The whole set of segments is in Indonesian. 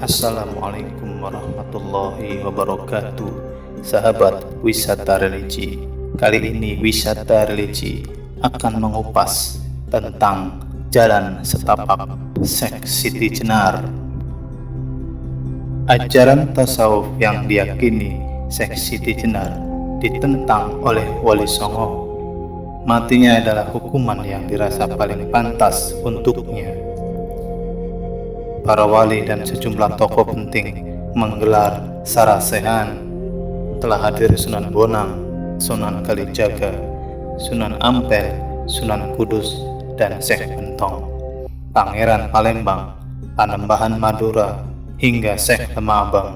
Assalamualaikum warahmatullahi wabarakatuh. Sahabat wisata religi, kali ini wisata religi akan mengupas tentang jalan setapak Syekh Siti Jenar. Ajaran tasawuf yang diyakini Syekh Siti Jenar ditentang oleh Wali Songo. Matinya adalah hukuman yang dirasa paling pantas untuknya. Para wali dan sejumlah tokoh penting menggelar sarasehan. Telah hadir Sunan Bonang, Sunan Kalijaga, Sunan Ampel, Sunan Kudus, dan Syekh Bentong, Pangeran Palembang, Panembahan Madura, hingga Syekh Lemah Abang.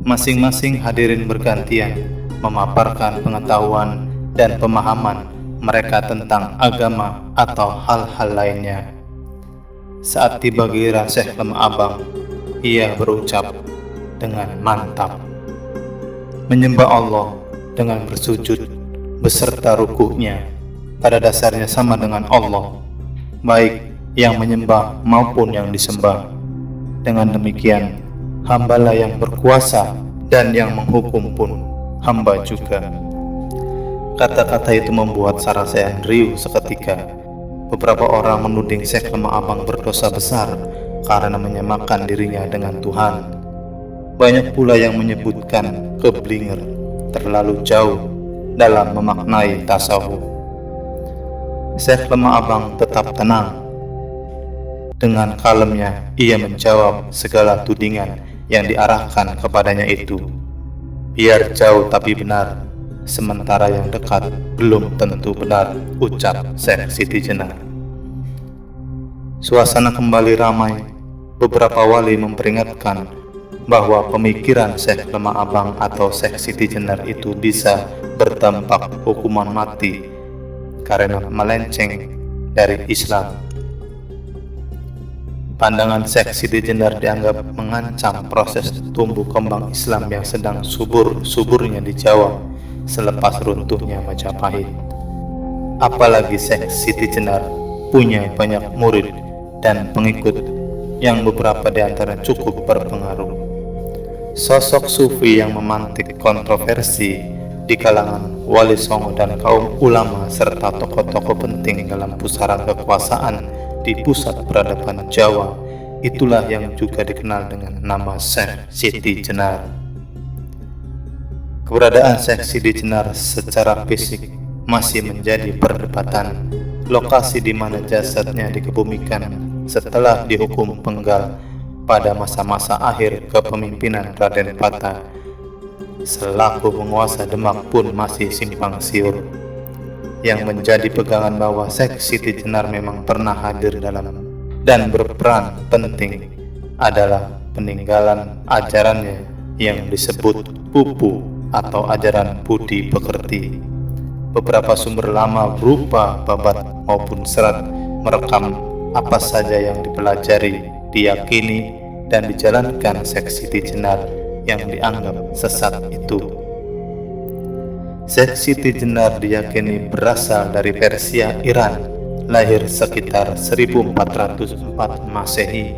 Masing-masing hadirin bergantian memaparkan pengetahuan dan pemahaman mereka tentang agama atau hal-hal lainnya. Saat tiba giliran Syekh Lemah Abang, ia berucap dengan mantap, menyembah Allah dengan bersujud beserta ruku'nya pada dasarnya sama dengan Allah, baik yang menyembah maupun yang disembah. Dengan demikian, hambalah yang berkuasa dan yang menghukum pun hamba juga. Kata-kata itu membuat sarasehan riuh seketika. Beberapa orang menuding Syekh Lemah Abang berdosa besar karena menyamakan dirinya dengan Tuhan. Banyak pula yang menyebutkan keblinger terlalu jauh dalam memaknai tasawuf. Syekh Lemah Abang tetap tenang. Dengan kalemnya ia menjawab segala tudingan yang diarahkan kepadanya itu. Biar jauh tapi benar, sementara yang dekat belum tentu benar, ucap Syekh Siti Jenar. Suasana kembali ramai. Beberapa wali memperingatkan bahwa pemikiran Syekh Lemah Abang atau Syekh Siti Jenar itu bisa berdampak hukuman mati karena melenceng dari Islam. Pandangan Syekh Siti Jenar dianggap mengancam proses tumbuh kembang Islam yang sedang subur-suburnya di Jawa selepas runtuhnya Majapahit. Apalagi Syekh Siti Jenar punya banyak murid dan pengikut yang beberapa di antara cukup berpengaruh. Sosok sufi yang memantik kontroversi di kalangan Wali Songo dan kaum ulama serta tokoh-tokoh penting dalam pusaran kekuasaan di pusat peradaban Jawa, itulah yang juga dikenal dengan nama Syekh Siti Jenar. Keberadaan Syekh Siti Jenar secara fisik masih menjadi perdebatan. Lokasi di mana jasadnya dikebumikan setelah dihukum penggal pada masa-masa akhir kepemimpinan Raden Patah selaku penguasa Demak pun masih simpang siur. Yang menjadi pegangan bahwa Syekh Siti Jenar memang pernah hadir dalam dan berperan penting adalah peninggalan ajarannya yang disebut pupu atau ajaran budi pekerti. Beberapa sumber lama berupa babat maupun serat merekam apa saja yang dipelajari, diyakini, dan dijalankan Syekh Siti Jenar yang dianggap sesat itu. Syekh Siti Jenar diyakini berasal dari Persia, Iran, lahir sekitar 1404 Masehi.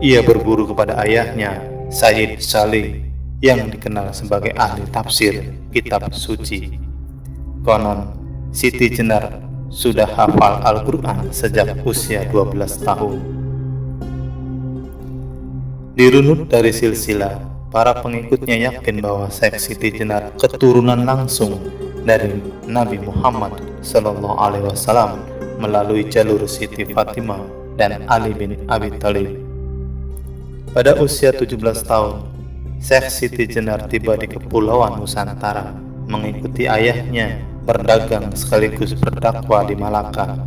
Ia berguru kepada ayahnya, Sayyid Salih, yang dikenal sebagai ahli tafsir kitab suci. Konon, Siti Jenar sudah hafal Al-Quran sejak usia 12 tahun. Dirunut dari silsilah, para pengikutnya yakin bahwa Syekh Siti Jenar keturunan langsung dari Nabi Muhammad SAW melalui jalur Siti Fatimah dan Ali bin Abi Thalib. Pada usia 17 tahun, Syekh Siti Jenar tiba di Kepulauan Nusantara mengikuti ayahnya berdagang sekaligus berdakwah di Malaka.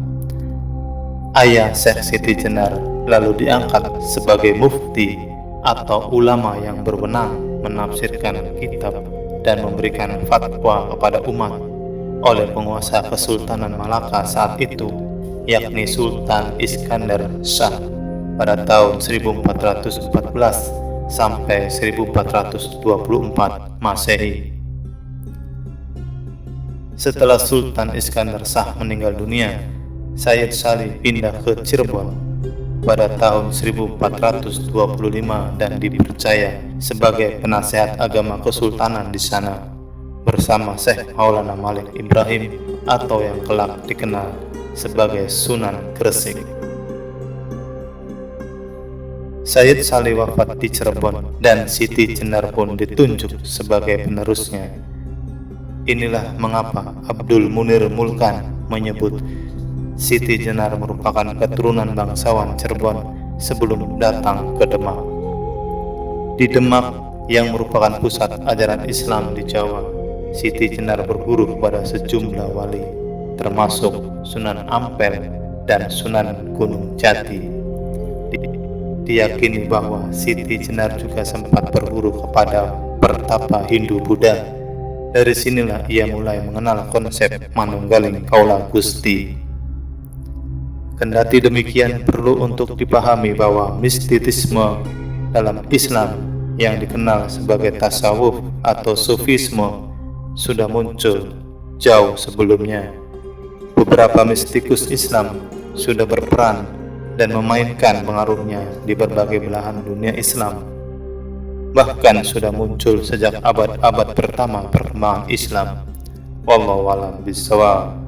Ayah Syekh Siti Jenar lalu diangkat sebagai mufti atau ulama yang berwenang menafsirkan kitab dan memberikan fatwa kepada umat oleh penguasa Kesultanan Malaka saat itu, yakni Sultan Iskandar Shah pada tahun 1414 sampai 1424 Masehi. Setelah Sultan Iskandar Shah meninggal dunia, Sayyid Salih pindah ke Cirebon. pada tahun 1425 dan dipercaya sebagai penasehat agama kesultanan di sana bersama Syekh Maulana Malik Ibrahim atau yang kelak dikenal sebagai Sunan Gresik. Sayyid Salih wafat di Cirebon dan Siti Jenar pun ditunjuk sebagai penerusnya. Inilah mengapa Abdul Munir Mulkan menyebut Siti Jenar merupakan keturunan bangsawan Cirebon sebelum datang ke Demak. Di Demak yang merupakan pusat ajaran Islam di Jawa, Siti Jenar berguru kepada sejumlah wali, termasuk Sunan Ampel dan Sunan Gunung Jati. Diyakini bahwa Siti Jenar juga sempat berguru kepada pertapa Hindu-Buddha. Dari sinilah ia mulai mengenal konsep manunggaling kaula Gusti. Kendati demikian, perlu untuk dipahami bahwa mistisisme dalam Islam yang dikenal sebagai tasawuf atau sufisme sudah muncul jauh sebelumnya. Beberapa mistikus Islam sudah berperan dan memainkan pengaruhnya di berbagai belahan dunia Islam. Bahkan sudah muncul sejak abad-abad pertama perkembangan Islam. Wallahu a'lam bishawab.